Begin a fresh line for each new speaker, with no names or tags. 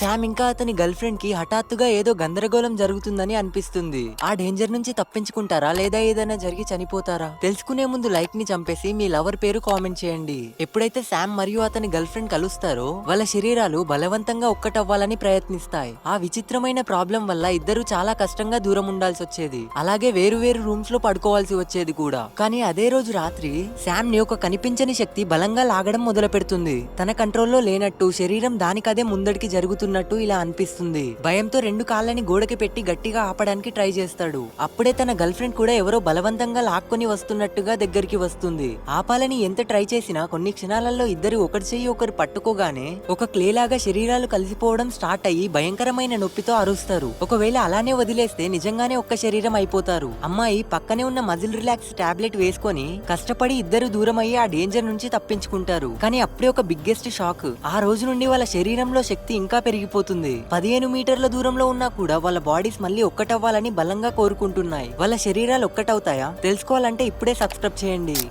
Sam ఇంకా అతని girl friend కి హఠాత్తుగా ఏదో గందరగోళం జరుగుతుందని అనిపిస్తుంది. ఆ డేంజర్ నుంచి తప్పించుకుంటారా లేదా ఏదైనా జరిగి చనిపోతారా? తెలుసుకునే ముందు లైక్ ని చంపేసి మీ లవర్ పేరు కామెంట్ చేయండి. ఎప్పుడైతే శామ్ మరియు అతని గర్ల్ ఫ్రెండ్ కలుస్తారో వాళ్ళ శరీరాలు బలవంతంగా ఒక్కటవ్వాలని ప్రయత్నిస్తాయి. ఆ విచిత్రమైన ప్రాబ్లం వల్ల ఇద్దరు చాలా కష్టంగా దూరం ఉండాల్సి వచ్చేది. అలాగే వేరు వేరు రూమ్స్ లో పడుకోవాల్సి వచ్చేది కూడా. కానీ అదే రోజు రాత్రి శామ్ ని ఒక కనిపించని శక్తి బలంగా లాగడం మొదలు పెడుతుంది. తన కంట్రోల్లో లేనట్టు శరీరం దానికదే ముందడికి జరుగుతున్నట్టు ఇలా అనిపిస్తుంది. భయంతో రెండు కాళ్ళని గోడకి పెట్టి గట్టిగా ఆపడానికి ట్రై చేస్తాడు. అప్పుడే తన గర్ల్ ఫ్రెండ్ కూడా ఎవరో బలవంతంగా లాక్కొని వస్తున్నట్టుగా దగ్గరికి వస్తుంది. ఆపాలని ఎంత ట్రై చేసినా కొన్ని క్షణాలలో ఇద్దరు ఒకరి చెయ్యి ఒకరు పట్టుకోగానే ఒక క్లే లాగా శరీరాలు కలిసిపోవడం స్టార్ట్ అయ్యి భయంకరమైన నొప్పితో అరుస్తారు. ఒకవేళ అలానే వదిలేస్తే నిజంగానే ఒక్క శరీరం అయిపోతారు. అమ్మాయి పక్కనే ఉన్న మజిల్ రిలాక్స్ టాబ్లెట్ వేసుకొని కష్టపడి ఇద్దరు దూరం అయ్యి ఆ డేంజర్ నుంచి తప్పించుకుంటారు. కానీ అప్పుడే ఒక బిగ్గెస్ట్ షాక్. ఆ రోజు నుండి వాళ్ళ శరీరంలో శక్తి ఇంకా పెరిగిపోతుంది. 15 మీటర్ల దూరంలో ఉన్నా కూడా వాళ్ళ బాడీస్ మళ్ళీ ఒక్కటవ్వాలని బలంగా కోరుకుంటున్నాయి. వాళ్ళ శరీరాలు ఒక్కటవుతాయా? తెలుసుకోవాలంటే ఇప్పుడే సబ్స్క్రైబ్ చేయండి.